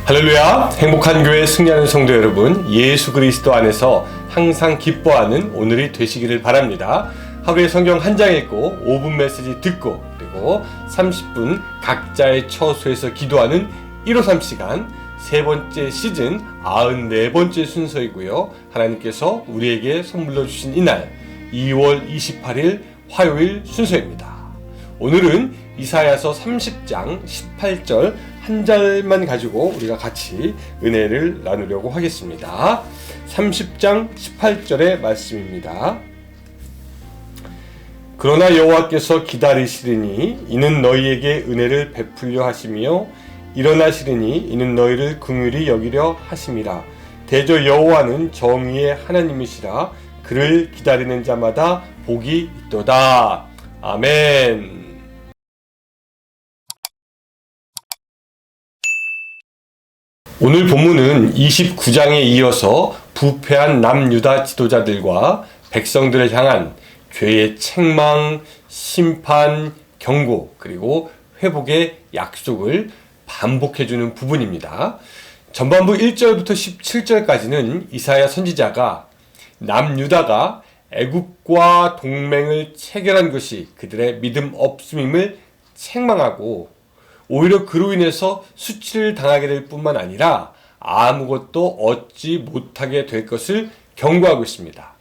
할렐루야! 행복한 교회 승리하는 성도 여러분, 예수 그리스도 안에서 항상 기뻐하는 오늘이 되시기를 바랍니다. 하루에 성경 한 장 읽고 5분 메시지 듣고 그리고 30분 각자의 처소에서 기도하는 153 시간 세 번째 시즌 94번째 순서이고요. 하나님께서 우리에게 선물로 주신 이날 2월 28일 화요일 순서입니다. 오늘은 이사야서 30장 18절 한 절만 가지고 우리가 같이 은혜를 나누려고 하겠습니다. 30장 18절의 말씀입니다. 그러나 여호와께서 기다리시리니 이는 너희에게 은혜를 베풀려 하시며 일어나시리니 이는 너희를 긍휼히 여기려 하심이라. 대저 여호와는 정의의 하나님이시라. 그를 기다리는 자마다 복이 있도다. 아멘. 오늘 본문은 29장에 이어서 부패한 남유다 지도자들과 백성들을 향한 죄의 책망, 심판, 경고, 그리고 회복의 약속을 반복해주는 부분입니다. 전반부 1절부터 17절까지는 이사야 선지자가 남유다가 애굽과 동맹을 체결한 것이 그들의 믿음 없음임을 책망하고 오히려 그로 인해서 수치를 당하게 될 뿐만 아니라 아무것도 얻지 못하게 될 것을 경고하고 있습니다.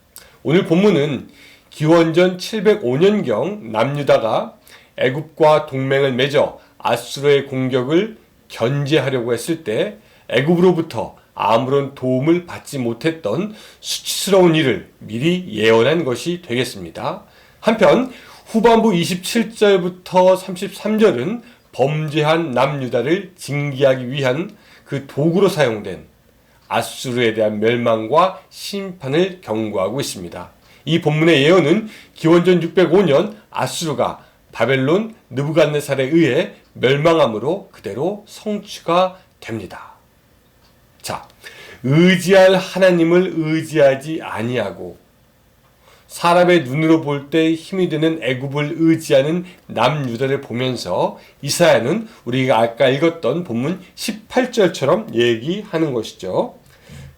오늘 본문은 기원전 705년경 남유다가 애굽과 동맹을 맺어 아수르의 공격을 견제하려고 했을 때 애굽으로부터 아무런 도움을 받지 못했던 수치스러운 일을 미리 예언한 것이 되겠습니다. 한편 후반부 27절부터 33절은 범죄한 남유다를 징계하기 위한 그 도구로 사용된 아수르에 대한 멸망과 심판을 경고하고 있습니다. 이 본문의 예언은 기원전 605년 아수르가 바벨론 느부갓네살에 의해 멸망함으로 그대로 성취가 됩니다. 자, 의지할 하나님을 의지하지 아니하고 사람의 눈으로 볼 때 힘이 되는 애굽을 의지하는 남유다를 보면서 이사야는 우리가 아까 읽었던 본문 18절처럼 얘기하는 것이죠.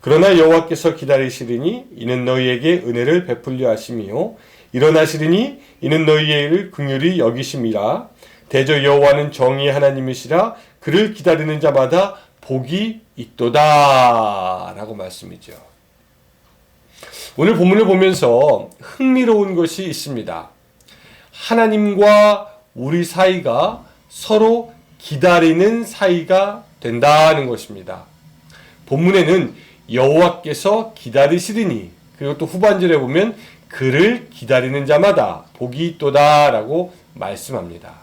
그러나 여호와께서 기다리시리니 이는 너희에게 은혜를 베풀려 하심이요 일어나시리니 이는 너희를 긍휼히 여기심이라. 대저 여호와는 정의의 하나님이시라. 그를 기다리는 자마다 복이 있도다 라고 말씀이죠. 오늘 본문을 보면서 흥미로운 것이 있습니다. 하나님과 우리 사이가 서로 기다리는 사이가 된다는 것입니다. 본문에는 여호와께서 기다리시리니 그리고 또 후반절에 보면 그를 기다리는 자마다 복이 있도다 라고 말씀합니다.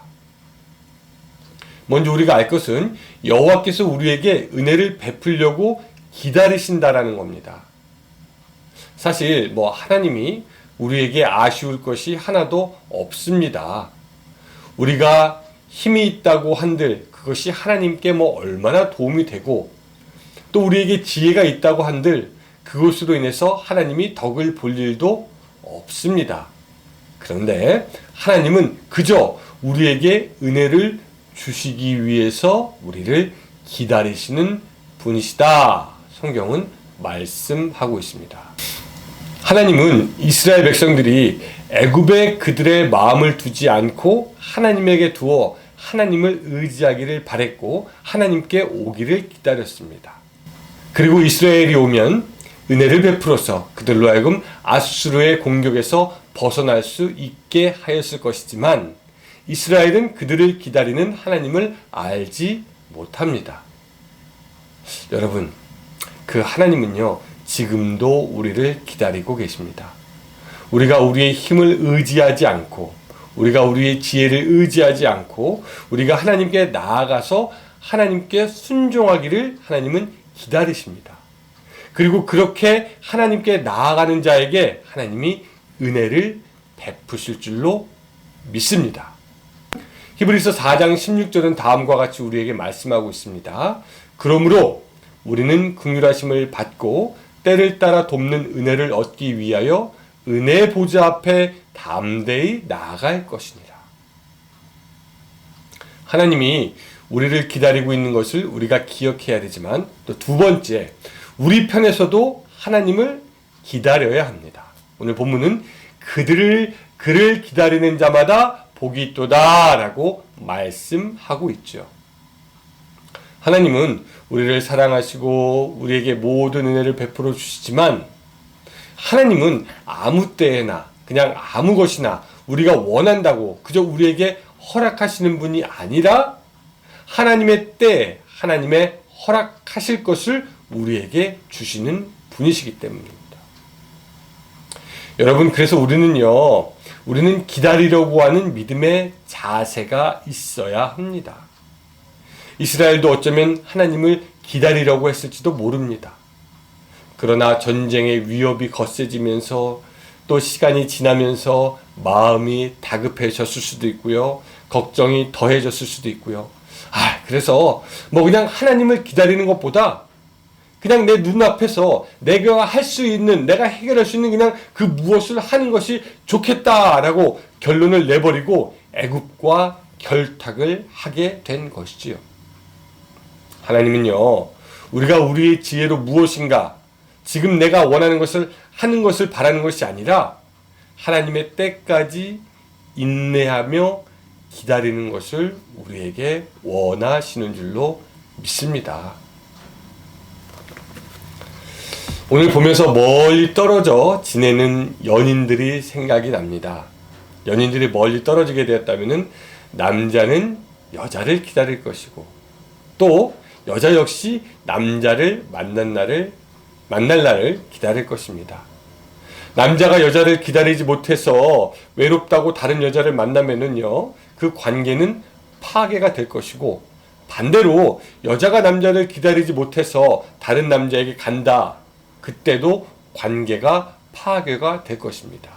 먼저 우리가 알 것은 여호와께서 우리에게 은혜를 베풀려고 기다리신다라는 겁니다. 사실 하나님이 우리에게 아쉬울 것이 하나도 없습니다. 우리가 힘이 있다고 한들 그것이 하나님께 얼마나 도움이 되고 또 우리에게 지혜가 있다고 한들 그것으로 인해서 하나님이 덕을 볼 일도 없습니다. 그런데 하나님은 그저 우리에게 은혜를 주시기 위해서 우리를 기다리시는 분이시다. 성경은 말씀하고 있습니다. 하나님은 이스라엘 백성들이 애굽에 그들의 마음을 두지 않고 하나님에게 두어 하나님을 의지하기를 바랬고 하나님께 오기를 기다렸습니다. 그리고 이스라엘이 오면 은혜를 베풀어서 그들로 하여금 아수르의 공격에서 벗어날 수 있게 하였을 것이지만 이스라엘은 그들을 기다리는 하나님을 알지 못합니다. 여러분, 그 하나님은요 지금도 우리를 기다리고 계십니다. 우리가 우리의 힘을 의지하지 않고 우리가 우리의 지혜를 의지하지 않고 우리가 하나님께 나아가서 하나님께 순종하기를 하나님은 기다리십니다. 그리고 그렇게 하나님께 나아가는 자에게 하나님이 은혜를 베푸실 줄로 믿습니다. 히브리서 4장 16절은 다음과 같이 우리에게 말씀하고 있습니다. 그러므로 우리는 긍휼하심을 받고 때를 따라 돕는 은혜를 얻기 위하여 은혜 보좌 앞에 담대히 나아갈 것이니라. 하나님이 우리를 기다리고 있는 것을 우리가 기억해야 되지만 또 두 번째, 우리 편에서도 하나님을 기다려야 합니다. 오늘 본문은 그를 기다리는 자마다 복이 있도다 라고 말씀하고 있죠. 하나님은 우리를 사랑하시고 우리에게 모든 은혜를 베풀어 주시지만 하나님은 아무 때나 그냥 아무 것이나 우리가 원한다고 그저 우리에게 허락하시는 분이 아니라 하나님의 때, 하나님의 허락하실 것을 우리에게 주시는 분이시기 때문입니다. 여러분, 그래서 우리는 기다리려고 하는 믿음의 자세가 있어야 합니다. 이스라엘도 어쩌면 하나님을 기다리려고 했을지도 모릅니다. 그러나 전쟁의 위협이 거세지면서 또 시간이 지나면서 마음이 다급해졌을 수도 있고요. 걱정이 더해졌을 수도 있고요. 그래서 그냥 하나님을 기다리는 것보다 그냥 내 눈앞에서 내가 할 수 있는, 내가 해결할 수 있는 그냥 그 무엇을 하는 것이 좋겠다라고 결론을 내버리고 애굽과 결탁을 하게 된 것이지요. 하나님은요, 우리가 우리의 지혜로 무엇인가, 지금 내가 원하는 것을 하는 것을 바라는 것이 아니라 하나님의 때까지 인내하며 기다리는 것을 우리에게 원하시는 줄로 믿습니다. 오늘 보면서 멀리 떨어져 지내는 연인들이 생각이 납니다. 연인들이 멀리 떨어지게 되었다면 남자는 여자를 기다릴 것이고 또 여자 역시 남자를 만날 날을 기다릴 것입니다. 남자가 여자를 기다리지 못해서 외롭다고 다른 여자를 만나면은요, 그 관계는 파괴가 될 것이고, 반대로 여자가 남자를 기다리지 못해서 다른 남자에게 간다. 그때도 관계가 파괴가 될 것입니다.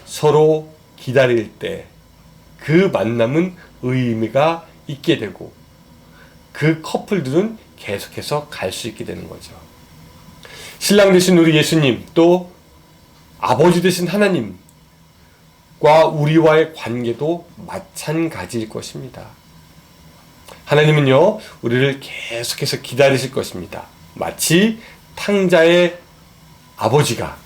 서로 기다릴 때 그 만남은 의미가 있게 되고 그 커플들은 계속해서 갈 수 있게 되는 거죠. 신랑 되신 우리 예수님, 또 아버지 되신 하나님과 우리와의 관계도 마찬가지일 것입니다. 하나님은요, 우리를 계속해서 기다리실 것입니다. 마치 탕자의 아버지가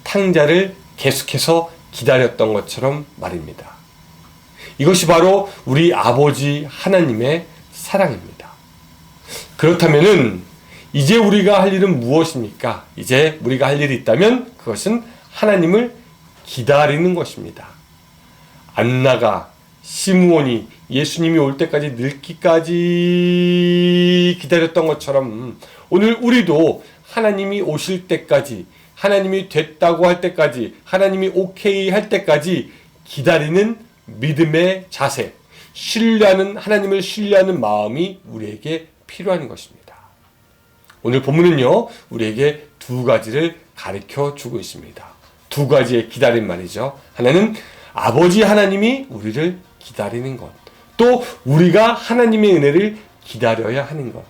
탕자를 계속해서 기다렸던 것처럼 말입니다. 이것이 바로 우리 아버지 하나님의 사랑입니다. 그렇다면은 이제 우리가 할 일은 무엇입니까? 이제 우리가 할 일이 있다면 그것은 하나님을 기다리는 것입니다. 안나가 시므온이 예수님이 올 때까지 늙기까지 기다렸던 것처럼 오늘 우리도 하나님이 오실 때까지, 하나님이 됐다고 할 때까지, 하나님이 오케이 할 때까지 기다리는 믿음의 자세, 하나님을 신뢰하는 마음이 우리에게 필요한 것입니다. 오늘 본문은요, 우리에게 두 가지를 가르쳐 주고 있습니다. 두 가지의 기다림 말이죠. 하나는 아버지 하나님이 우리를 기다리는 것, 또 우리가 하나님의 은혜를 기다려야 하는 것.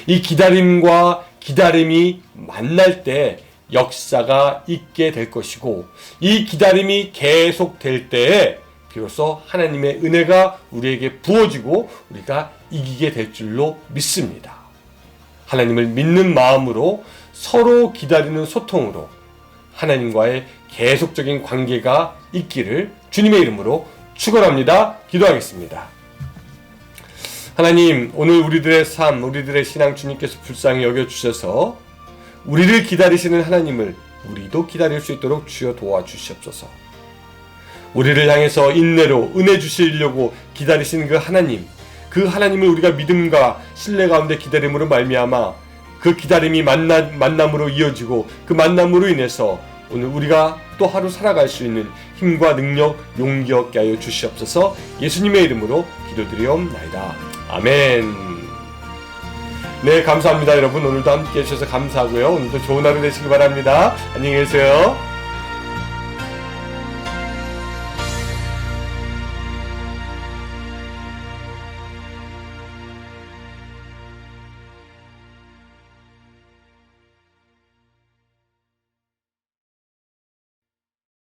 이 기다림과 기다림이 만날 때 역사가 있게 될 것이고, 이 기다림이 계속될 때에 비로소 하나님의 은혜가 우리에게 부어지고 우리가 이기게 될 줄로 믿습니다. 하나님을 믿는 마음으로 서로 기다리는 소통으로 하나님과의 계속적인 관계가 있기를 주님의 이름으로 축원합니다. 기도하겠습니다. 하나님, 오늘 우리들의 삶, 우리들의 신앙 주님께서 불쌍히 여겨주셔서 우리를 기다리시는 하나님을 우리도 기다릴 수 있도록 주여 도와주시옵소서. 우리를 향해서 인내로 은혜 주시려고 기다리시는 그 하나님을 우리가 믿음과 신뢰 가운데 기다림으로 말미암아 그 기다림이 만남으로 이어지고 그 만남으로 인해서 오늘 우리가 또 하루 살아갈 수 있는 힘과 능력, 용기 얻게 하여 주시옵소서. 예수님의 이름으로 기도드리옵나이다. 아멘. 네, 감사합니다. 여러분, 오늘도 함께 해주셔서 감사하고요. 오늘도 좋은 하루 되시기 바랍니다. 안녕히 계세요.